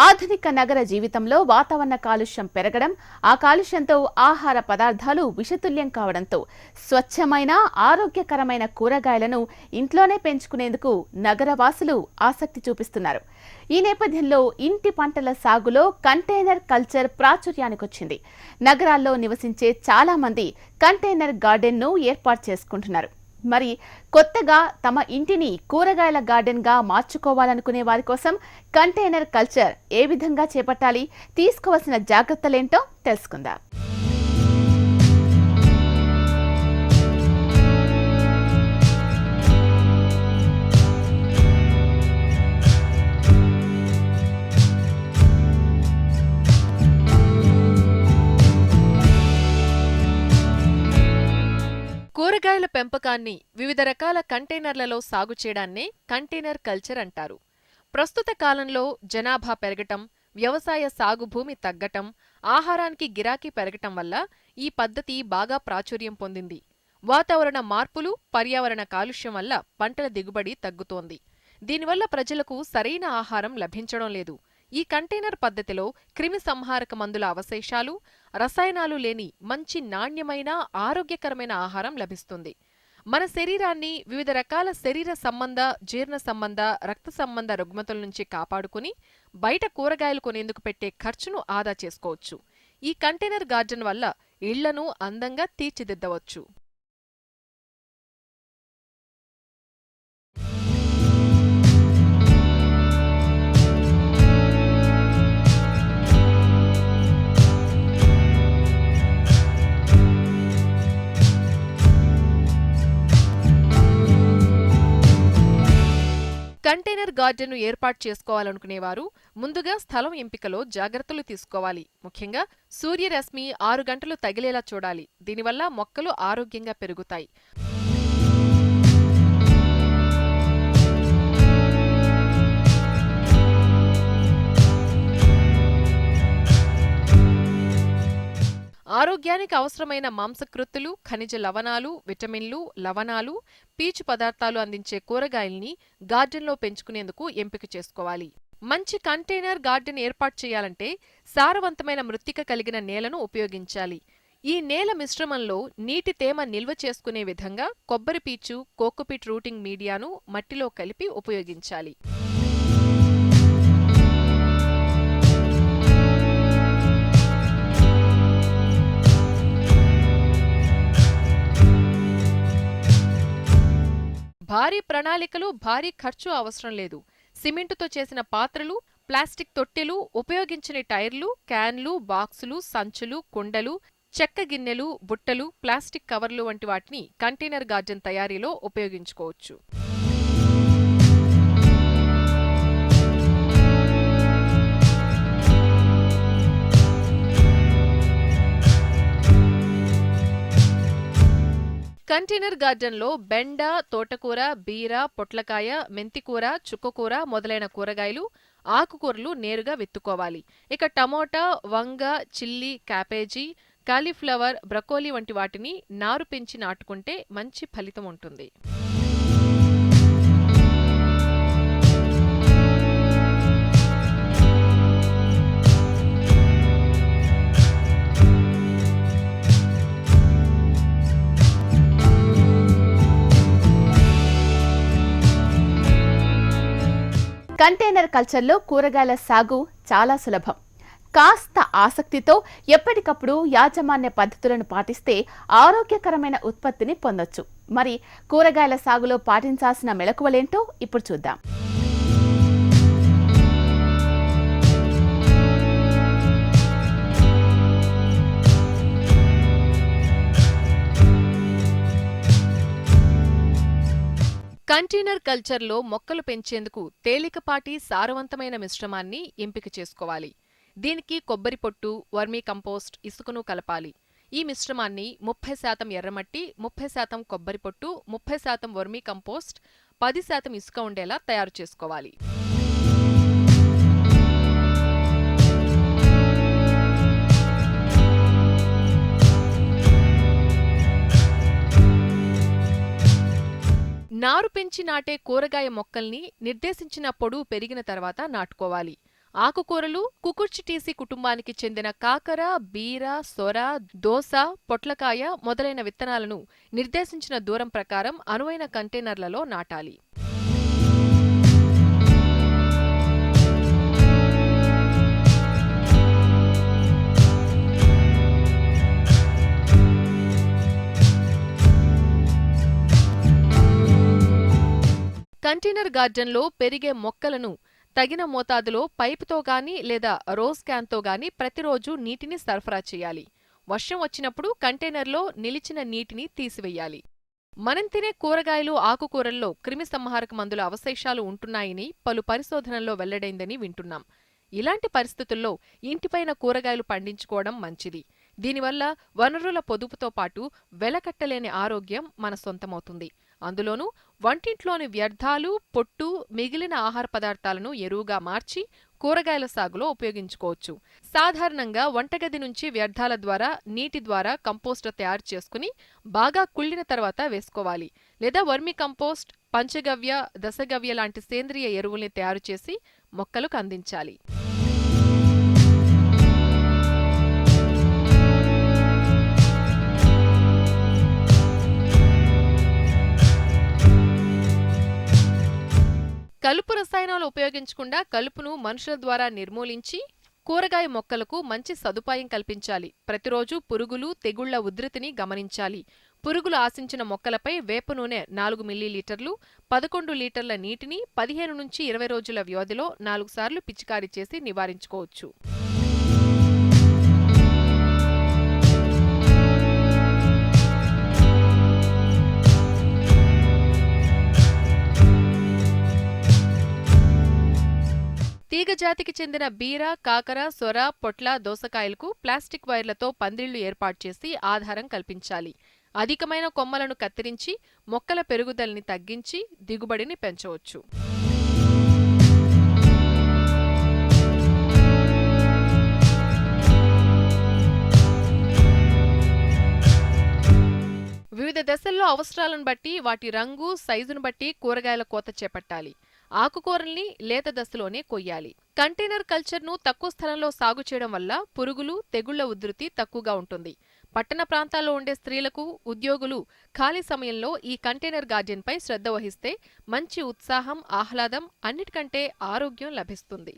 ఆధునిక నగర జీవితంలో వాతావరణ కాలుష్యం పెరగడం, ఆ కాలుష్యంతో ఆహార పదార్థాలు విషతుల్యం కావడంతో స్వచ్ఛమైన, ఆరోగ్యకరమైన కూరగాయలను ఇంట్లోనే పెంచుకునేందుకు నగరవాసులు ఆసక్తి చూపిస్తున్నారు. ఈ నేపథ్యంలో ఇంటి పంటల సాగులో కంటైనర్ కల్చర్ ప్రాచుర్యానికొచ్చింది. నగరాల్లో నివసించే చాలా మంది కంటైనర్ గార్డెన్ను ఏర్పాటు చేసుకుంటున్నారు. మరి కొత్తగా తమ ఇంటిని కూరగాయల గార్డెన్గా మార్చుకోవాలనుకునే వారి కోసం కంటైనర్ కల్చర్ ఏ విధంగా చేపట్టాలి, తీసుకోవాల్సిన జాగ్రత్తలేంటో తెలుసుకుందాం. కూరగాయల పెంపకాన్ని వివిధ రకాల కంటైనర్లలో సాగు చేయడాన్నే కంటైనర్ కల్చర్ అంటారు. ప్రస్తుత కాలంలో జనాభా పెరగటం, వ్యవసాయ సాగు భూమి తగ్గటం, ఆహారానికి గిరాకీ పెరగటం వల్ల ఈ పద్ధతి బాగా ప్రాచుర్యం పొందింది. వాతావరణ మార్పులు, పర్యావరణ కాలుష్యం వల్ల పంటల దిగుబడి తగ్గుతోంది. దీనివల్ల ప్రజలకు సరైన ఆహారం లభించడం లేదు. ఈ కంటైనర్ పద్ధతిలో క్రిమి సంహారక మందుల అవశేషాలు, రసాయనాలు లేని మంచి నాణ్యమైన, ఆరోగ్యకరమైన ఆహారం లభిస్తుంది. మన శరీరాన్ని వివిధ రకాల శరీర సంబంధ, జీర్ణ సంబంధ, రక్త సంబంధ రుగ్మతల నుంచి కాపాడుకుని బయట కూరగాయలు కొనేందుకు పెట్టే ఖర్చును ఆదా చేసుకోవచ్చు. ఈ కంటైనర్ గార్డెన్ వల్ల ఇళ్లను అందంగా తీర్చిదిద్దవచ్చు. కంటైనర్ గార్డెన్ను ఏర్పాటు చేసుకోవాలనుకునేవారు ముందుగా స్థలం ఎంపికలో జాగ్రత్తలు తీసుకోవాలి. ముఖ్యంగా సూర్యరశ్మి 6 గంటలు తగిలేలా చూడాలి. దీనివల్ల మొక్కలు ఆరోగ్యంగా పెరుగుతాయి. ఆరోగ్యానికి అవసరమైన మాంసకృత్తులు, ఖనిజ లవణాలు, విటమిన్లు, లవణాలు, పీచు పదార్థాలు అందించే కూరగాయల్ని గార్డెన్లో పెంచుకునేందుకు ఎంపిక చేసుకోవాలి. మంచి కంటైనర్ గార్డెన్ ఏర్పాటు చేయాలంటే సారవంతమైన మృత్తిక కలిగిన నేలను ఉపయోగించాలి. ఈ నేల మిశ్రమంలో నీటి తేమ నిల్వ చేసుకునే విధంగా కొబ్బరి పీచు, కోకోపీట్ రూటింగ్ మీడియాను మట్టిలో కలిపి ఉపయోగించాలి. భారీ ప్రణాళికలు, భారీ ఖర్చు అవసరం లేదు. సిమెంటుతో చేసిన పాత్రలు, ప్లాస్టిక్ తొట్టెలు, ఉపయోగించని టైర్లు, క్యాన్లు, బాక్సులు, సంచులు, కుండలు, చెక్క గిన్నెలు, బుట్టలు, ప్లాస్టిక్ కవర్లు వంటి వాటిని కంటైనర్ గార్డెన్ తయారీలో ఉపయోగించుకోవచ్చు. కంటైనర్ గార్డెన్లో బెండ, తోటకూర, బీర, పొట్లకాయ, మెంతికూర, చుక్కకూర మొదలైన కూరగాయలు, ఆకుకూరలు నేరుగా విత్తుకోవాలి. ఇక టమోటా, వంగ, చిల్లీ, క్యాబేజీ, కాలీఫ్లవర్, బ్రకోలీ వంటి వాటిని నారు పెంచి నాటుకుంటే మంచి ఫలితం ఉంటుంది. కంటైనర్ కల్చర్లో కూరగాయల సాగు చాలా సులభం. కాస్త ఆసక్తితో ఎప్పటికప్పుడు యాజమాన్య పద్ధతులను పాటిస్తే ఆరోగ్యకరమైన ఉత్పత్తిని పొందొచ్చు. మరి కూరగాయల సాగులో పాటించాల్సిన మెళకువలేంటో ఇప్పుడు చూద్దాం. కంటైనర్ కల్చర్లో మొక్కలు పెంచేందుకు తేలికపాటి, సారవంతమైన మిశ్రమాన్ని ఎంపిక చేసుకోవాలి. దీనికి కొబ్బరి పొట్టు, వర్మీ కంపోస్ట్, ఇసుకను కలపాలి. ఈ మిశ్రమాన్ని 30% ఎర్రమట్టి, 30% కొబ్బరి పొట్టు, 30% వర్మీ కంపోస్ట్, 10% ఇసుక ఉండేలా తయారు చేసుకోవాలి. నారు పెంచి నాటే కూరగాయ మొక్కల్ని నిర్దేశించిన పొడవు పెరిగిన తర్వాత నాటుకోవాలి. ఆకుకూరలు కుకుర్చిటీసి కుటుంబానికి చెందిన కాకర, బీర, సొర, దోస, పొట్లకాయ మొదలైన విత్తనాలను నిర్దేశించిన దూరం ప్రకారం అనువైన కంటైనర్లలో నాటాలి. కంటైనర్ గార్డెన్లో పెరిగే మొక్కలను తగిన మోతాదులో పైపుతో గాని లేదా రోజ్ క్యాన్తో గాని ప్రతిరోజు నీటిని సరఫరా చేయాలి. వర్షం వచ్చినప్పుడు కంటైనర్లో నిలిచిన నీటిని తీసివేయాలి. మనం తినే కూరగాయలు, ఆకుకూరల్లో క్రిమిసంహారక మందుల అవశేషాలు ఉంటున్నాయని పలు పరిశోధనల్లో వెల్లడైందని వింటున్నాం. ఇలాంటి పరిస్థితుల్లో ఇంటిపైన కూరగాయలు పండించుకోవడం మంచిది. దీనివల్ల వనరుల పొదుపుతో పాటు వెలకట్టలేని ఆరోగ్యం మన సొంతమవుతుంది. అందులోనూ వంటింట్లోని వ్యర్థాలు, పొట్టు, మిగిలిన ఆహార పదార్థాలను ఎరువుగా మార్చి కూరగాయల సాగులో ఉపయోగించుకోవచ్చు. సాధారణంగా వంటగది నుంచి వ్యర్థాల ద్వారా, నీటి ద్వారా కంపోస్ట్ తయారు చేసుకుని బాగా కుళ్ళిన తర్వాత వేసుకోవాలి. లేదా వర్మి కంపోస్ట్, పంచగవ్య, దశగవ్య లాంటి సేంద్రియ ఎరువుల్ని తయారు చేసి మొక్కలకు అందించాలి. కలుపు రసాయనాలు ఉపయోగించకుండా కలుపును మనుషుల ద్వారా నిర్మూలించి కూరగాయ మొక్కలకు మంచి సదుపాయం కల్పించాలి. ప్రతిరోజు పురుగులు, తెగుళ్ల ఉధృతిని గమనించాలి. పురుగులు ఆశించిన మొక్కలపై వేప నూనె 4 మిల్లీలీటర్లు, 11 లీటర్ల నీటిని 15 నుంచి 20 రోజుల వ్యవధిలో 4 సార్లు పిచికారీ చేసి నివారించుకోవచ్చు. తీగజాతికి చెందిన బీర, కాకర, సొర, పొట్ల, దోసకాయలకు ప్లాస్టిక్ వైర్లతో పందిళ్లు ఏర్పాటు చేసి ఆధారం కల్పించాలి. అధికమైన కొమ్మలను కత్తిరించి మొక్కల పెరుగుదలని తగ్గించి దిగుబడిని పెంచవచ్చు. వివిధ దశల్లో అవసరాలను బట్టి, వాటి రంగు, సైజును బట్టి కూరగాయల కోత చేపట్టాలి. ఆకుకూరల్ని లేత దశలోనే కొయ్యాలి. కంటైనర్ కల్చర్ను తక్కువ స్థలంలో సాగు చేయడం వల్ల పురుగులు, తెగుళ్ల ఉధృతి తక్కువగా ఉంటుంది. పట్టణ ప్రాంతాల్లో ఉండే స్త్రీలకు, ఉద్యోగులు ఖాళీ సమయంలో ఈ కంటైనర్ గార్డెన్పై శ్రద్ధ వహిస్తే మంచి ఉత్సాహం, ఆహ్లాదం, అన్నిటికంటే ఆరోగ్యం లభిస్తుంది.